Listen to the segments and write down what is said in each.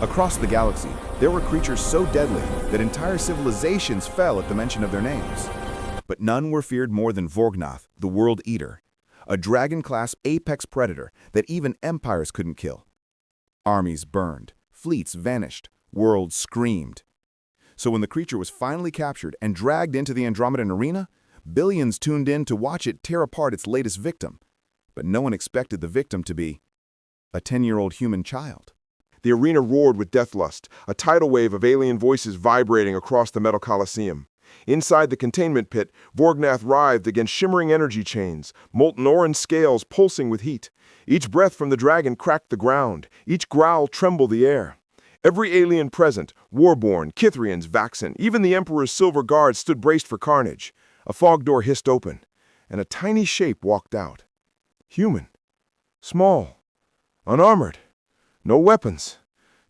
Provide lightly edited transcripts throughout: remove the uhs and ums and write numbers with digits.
Across the galaxy, there were creatures so deadly that entire civilizations fell at the mention of their names. But none were feared more than Vorgnath the World-Eater, a dragon-class apex predator that even empires couldn't kill. Armies burned, fleets vanished, worlds screamed. So when the creature was finally captured and dragged into the Andromedan arena, billions tuned in to watch it tear apart its latest victim. But no one expected the victim to be a 10-year-old human child. The arena roared with deathlust, a tidal wave of alien voices vibrating across the metal coliseum. Inside the containment pit, Vorgnath writhed against shimmering energy chains, molten orange scales pulsing with heat. Each breath from the dragon cracked the ground, each growl trembled the air. Every alien present, Warborn, Kithrians, Vaxen, even the Emperor's silver guards stood braced for carnage. A fog door hissed open, and a tiny shape walked out. Human. Small. Unarmored. No weapons.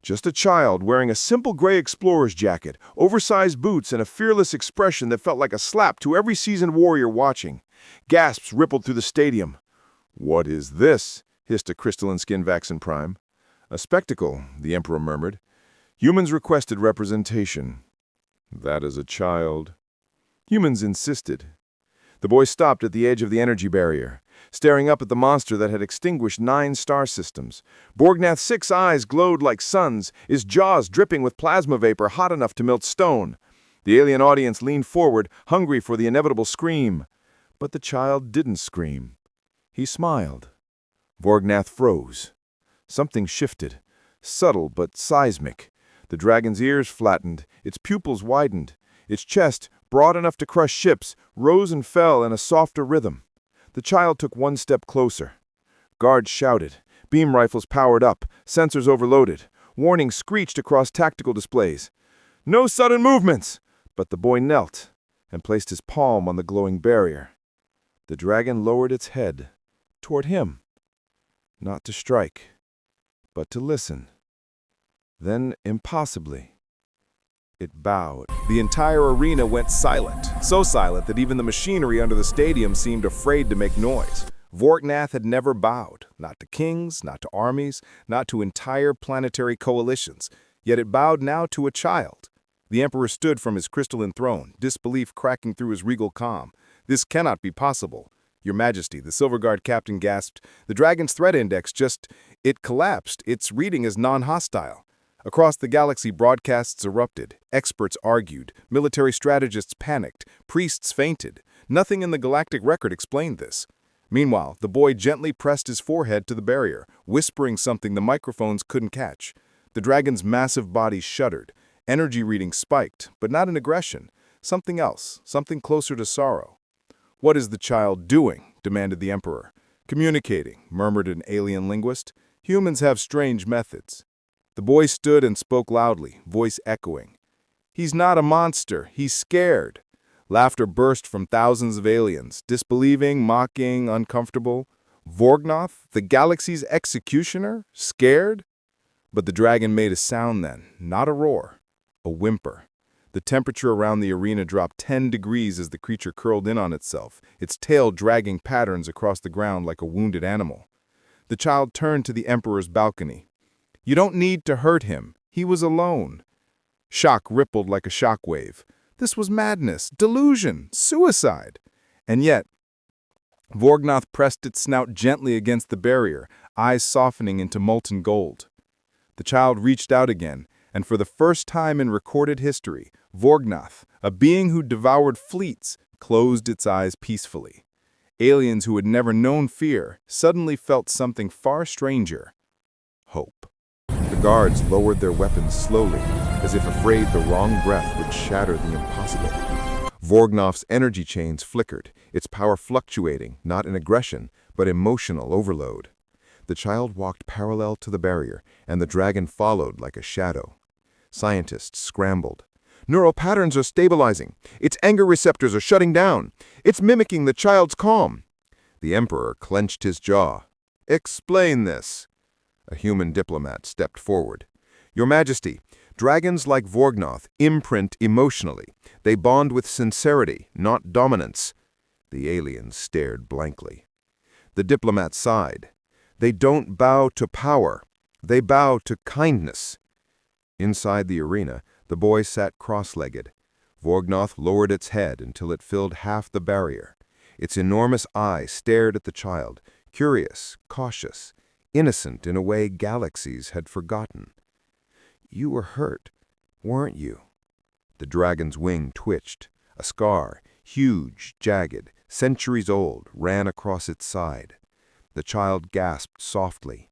Just a child wearing a simple gray explorer's jacket, oversized boots, and a fearless expression that felt like a slap to every seasoned warrior watching. Gasps rippled through the stadium. "What is this?" hissed a crystalline-skinned Vaxen Prime. "A spectacle," the Emperor murmured. "Humans requested representation." "That is a child." Humans insisted. The boy stopped at the edge of the energy barrier, staring up at the monster that had extinguished 9 star systems. Vorgnath's 6 eyes glowed like suns, his jaws dripping with plasma vapor hot enough to melt stone. The alien audience leaned forward, hungry for the inevitable scream. But the child didn't scream. He smiled. Vorgnath froze. Something shifted, subtle but seismic. The dragon's ears flattened, its pupils widened. Its chest, broad enough to crush ships, rose and fell in a softer rhythm. The child took 1 step closer. Guards shouted. Beam rifles powered up, sensors overloaded. Warnings screeched across tactical displays. "No sudden movements!" But the boy knelt and placed his palm on the glowing barrier. The dragon lowered its head toward him, not to strike, but to listen. Then, impossibly, it bowed. The entire arena went silent, so silent that even the machinery under the stadium seemed afraid to make noise. Vorgnath had never bowed, not to kings, not to armies, not to entire planetary coalitions, yet it bowed now to a child. The Emperor stood from his crystalline throne, disbelief cracking through his regal calm. "This cannot be possible. Your Majesty," the Silver Guard captain gasped. "The dragon's threat index it collapsed. Its reading is non-hostile." Across the galaxy, broadcasts erupted. Experts argued. Military strategists panicked. Priests fainted. Nothing in the galactic record explained this. Meanwhile, the boy gently pressed his forehead to the barrier, whispering something the microphones couldn't catch. The dragon's massive body shuddered. Energy readings spiked, but not in aggression. Something else, something closer to sorrow. "What is the child doing?" demanded the Emperor. "Communicating," murmured an alien linguist. "Humans have strange methods." The boy stood and spoke loudly, voice echoing. "He's not a monster, he's scared." Laughter burst from thousands of aliens, disbelieving, mocking, uncomfortable. Vorgnath, the galaxy's executioner, scared? But the dragon made a sound then, not a roar, a whimper. The temperature around the arena dropped 10 degrees as the creature curled in on itself, its tail dragging patterns across the ground like a wounded animal. The child turned to the Emperor's balcony. "You don't need to hurt him. He was alone." Shock rippled like a shockwave. This was madness, delusion, suicide. And yet, Vorgnath pressed its snout gently against the barrier, eyes softening into molten gold. The child reached out again, and for the first time in recorded history, Vorgnath, a being who devoured fleets, closed its eyes peacefully. Aliens who had never known fear suddenly felt something far stranger: hope. The guards lowered their weapons slowly, as if afraid the wrong breath would shatter the impossible. Vorgnath's energy chains flickered, its power fluctuating, not in aggression, but emotional overload. The child walked parallel to the barrier, and the dragon followed like a shadow. Scientists scrambled. "Neural patterns are stabilizing. Its anger receptors are shutting down. It's mimicking the child's calm." The Emperor clenched his jaw. "Explain this." A human diplomat stepped forward. "Your Majesty, dragons like Vorgnath imprint emotionally. They bond with sincerity, not dominance." The aliens stared blankly. The diplomat sighed. "They don't bow to power. They bow to kindness." Inside the arena, the boy sat cross-legged. Vorgnath lowered its head until it filled half the barrier. Its enormous eyes stared at the child, curious, cautious, innocent in a way galaxies had forgotten. "You were hurt, weren't you?" The dragon's wing twitched. A scar, huge, jagged, centuries old, ran across its side. The child gasped softly.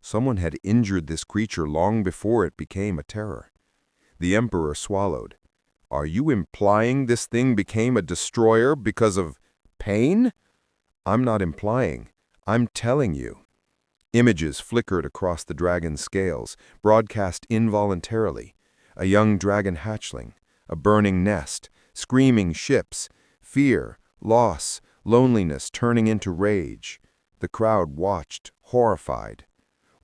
Someone had injured this creature long before it became a terror. The Emperor swallowed. "Are you implying this thing became a destroyer because of pain?" "I'm not implying. I'm telling you." Images flickered across the dragon's scales, broadcast involuntarily. A young dragon hatchling, a burning nest, screaming ships, fear, loss, loneliness turning into rage. The crowd watched, horrified.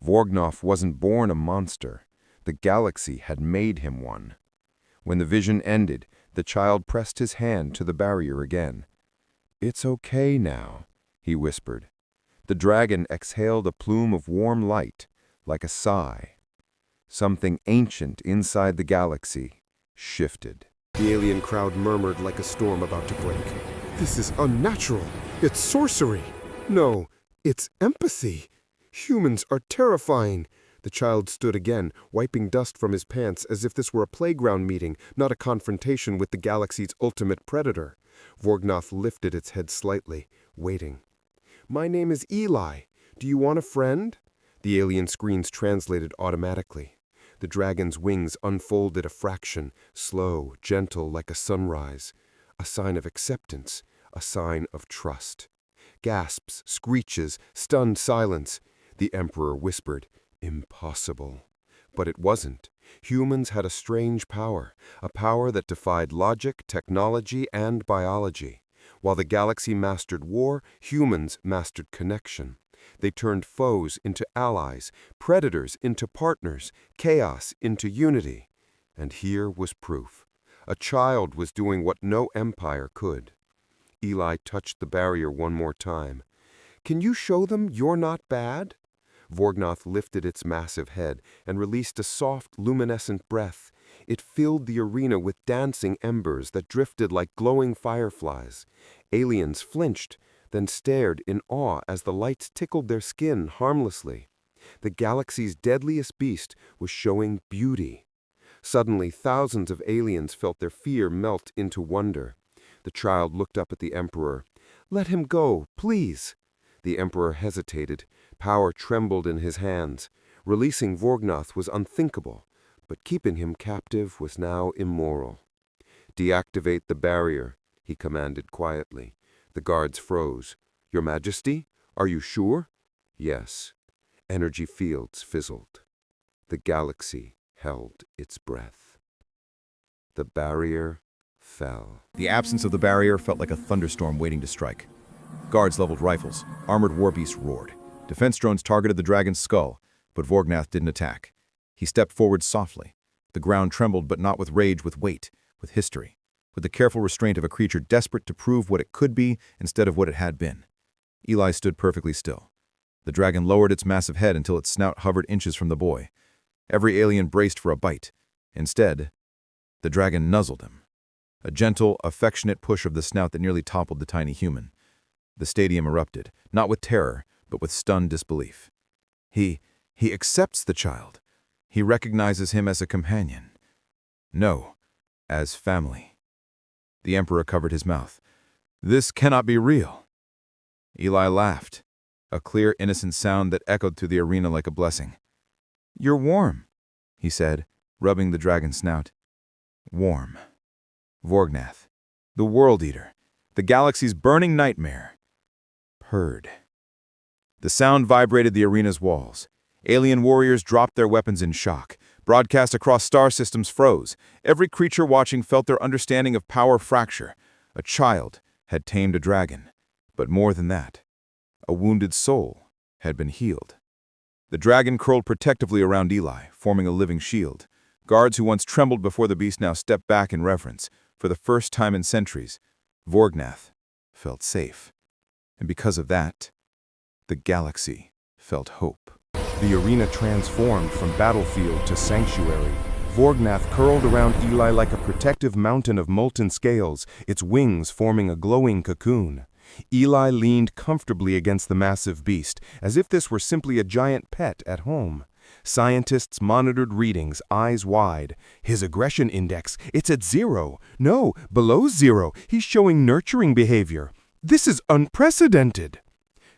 Vorgnath wasn't born a monster. The galaxy had made him one. When the vision ended, the child pressed his hand to the barrier again. "It's okay now," he whispered. The dragon exhaled a plume of warm light, like a sigh. Something ancient inside the galaxy shifted. The alien crowd murmured like a storm about to break. "This is unnatural. It's sorcery. No, it's empathy. Humans are terrifying." The child stood again, wiping dust from his pants as if this were a playground meeting, not a confrontation with the galaxy's ultimate predator. Vorgnath lifted its head slightly, waiting. "My name is Eli. Do you want a friend?" The alien screens translated automatically. The dragon's wings unfolded a fraction, slow, gentle like a sunrise. A sign of acceptance, a sign of trust. Gasps, screeches, stunned silence. The Emperor whispered, "Impossible." But it wasn't. Humans had a strange power, a power that defied logic, technology, and biology. While the galaxy mastered war, humans mastered connection. They turned foes into allies, predators into partners, chaos into unity. And here was proof. A child was doing what no empire could. Eli touched the barrier one more time. "Can you show them you're not bad?" Vorgnath lifted its massive head and released a soft, luminescent breath. It filled the arena with dancing embers that drifted like glowing fireflies. Aliens flinched, then stared in awe as the lights tickled their skin harmlessly. The galaxy's deadliest beast was showing beauty. Suddenly, thousands of aliens felt their fear melt into wonder. The child looked up at the Emperor. "Let him go, please." The Emperor hesitated. Power trembled in his hands. Releasing Vorgnath was unthinkable, but keeping him captive was now immoral. "Deactivate the barrier," he commanded quietly. The guards froze. "Your Majesty, are you sure?" "Yes." Energy fields fizzled. The galaxy held its breath. The barrier fell. The absence of the barrier felt like a thunderstorm waiting to strike. Guards leveled rifles. Armored war beasts roared. Defense drones targeted the dragon's skull, but Vorgnath didn't attack. He stepped forward softly. The ground trembled, but not with rage, with weight, with history, with the careful restraint of a creature desperate to prove what it could be instead of what it had been. Eli stood perfectly still. The dragon lowered its massive head until its snout hovered inches from the boy. Every alien braced for a bite. Instead, the dragon nuzzled him. A gentle, affectionate push of the snout that nearly toppled the tiny human. The stadium erupted, not with terror, but with stunned disbelief. He accepts the child. He recognizes him as a companion. No, as family. The Emperor covered his mouth. "This cannot be real." Eli laughed, a clear, innocent sound that echoed through the arena like a blessing. "You're warm," he said, rubbing the dragon's snout. Warm. Vorgnath, the World-Eater, the galaxy's burning nightmare, purred. The sound vibrated the arena's walls. Alien warriors dropped their weapons in shock. Broadcast across star systems froze. Every creature watching felt their understanding of power fracture. A child had tamed a dragon. But more than that, a wounded soul had been healed. The dragon curled protectively around Eli, forming a living shield. Guards who once trembled before the beast now stepped back in reverence. For the first time in centuries, Vorgnath felt safe. And because of that, the galaxy felt hope. The arena transformed from battlefield to sanctuary. Vorgnath curled around Eli like a protective mountain of molten scales, its wings forming a glowing cocoon. Eli leaned comfortably against the massive beast, as if this were simply a giant pet at home. Scientists monitored readings, eyes wide. His aggression index, it's at 0. No, below 0. He's showing nurturing behavior. This is unprecedented.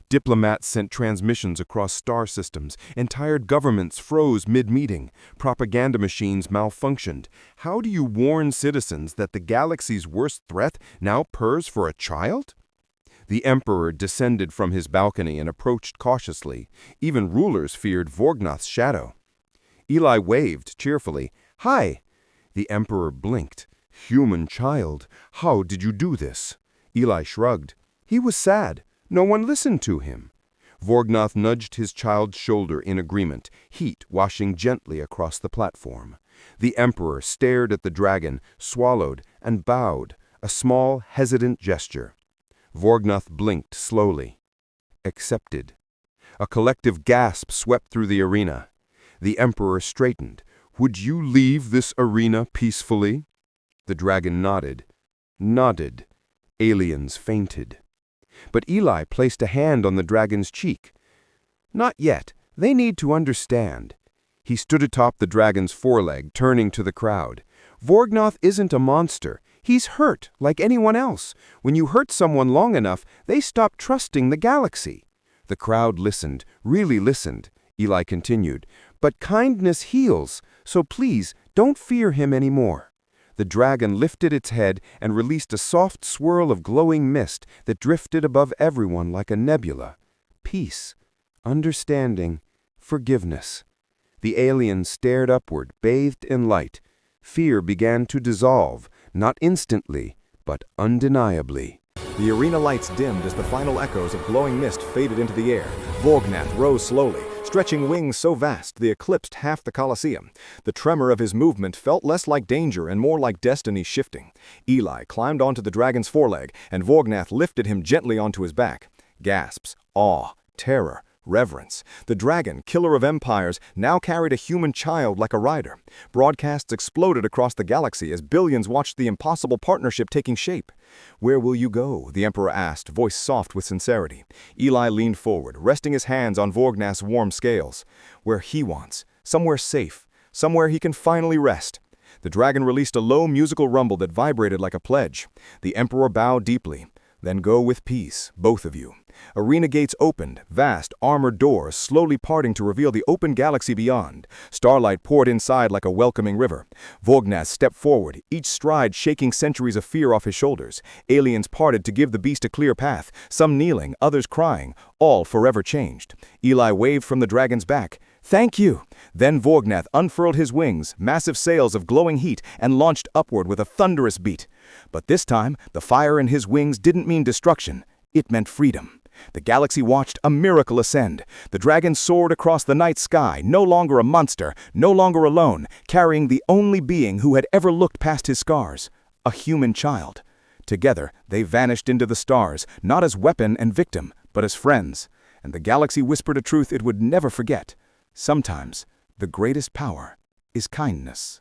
Diplomats sent transmissions across star systems. Entire governments froze mid-meeting. Propaganda machines malfunctioned. How do you warn citizens that the galaxy's worst threat now purrs for a child? The Emperor descended from his balcony and approached cautiously. Even rulers feared Vorgnath's shadow. Eli waved cheerfully. "Hi!" The Emperor blinked. "Human child, how did you do this?" Eli shrugged. He was sad. No one listened to him. Vorgnath nudged his child's shoulder in agreement, heat washing gently across the platform. The Emperor stared at the dragon, swallowed, and bowed, a small, hesitant gesture. Vorgnath blinked slowly. Accepted. A collective gasp swept through the arena. The Emperor straightened. "Would you leave this arena peacefully?" The dragon nodded. Nodded. Aliens fainted. But Eli placed a hand on the dragon's cheek. "Not yet. They need to understand." He stood atop the dragon's foreleg, turning to the crowd. "Vorgnath isn't a monster. He's hurt, like anyone else. When you hurt someone long enough, they stop trusting the galaxy." The crowd listened, really listened. Eli continued, "But kindness heals, so please don't fear him anymore." The dragon lifted its head and released a soft swirl of glowing mist that drifted above everyone like a nebula. Peace, understanding, forgiveness. The aliens stared upward, bathed in light. Fear began to dissolve, not instantly, but undeniably. The arena lights dimmed as the final echoes of glowing mist faded into the air. Vorgnath rose slowly, stretching wings so vast they eclipsed half the Colosseum. The tremor of his movement felt less like danger and more like destiny shifting. Eli climbed onto the dragon's foreleg, and Vorgnath lifted him gently onto his back. Gasps, awe, terror, reverence. The dragon, killer of empires, now carried a human child like a rider. Broadcasts exploded across the galaxy as billions watched the impossible partnership taking shape. "Where will you go?" the Emperor asked, voice soft with sincerity. Eli leaned forward, resting his hands on Vorgnath's warm scales. "Where he wants. Somewhere safe. Somewhere he can finally rest." The dragon released a low musical rumble that vibrated like a pledge. The Emperor bowed deeply. "Then go with peace, both of you." Arena gates opened, vast, armored doors slowly parting to reveal the open galaxy beyond. Starlight poured inside like a welcoming river. Vorgnath stepped forward, each stride shaking centuries of fear off his shoulders. Aliens parted to give the beast a clear path, some kneeling, others crying, all forever changed. Eli waved from the dragon's back. "Thank you." Then Vorgnath unfurled his wings, massive sails of glowing heat, and launched upward with a thunderous beat. But this time, the fire in his wings didn't mean destruction. It meant freedom. The galaxy watched a miracle ascend. The dragon soared across the night sky, no longer a monster, no longer alone, carrying the only being who had ever looked past his scars, a human child. Together, they vanished into the stars, not as weapon and victim, but as friends. And the galaxy whispered a truth it would never forget. Sometimes, the greatest power is kindness.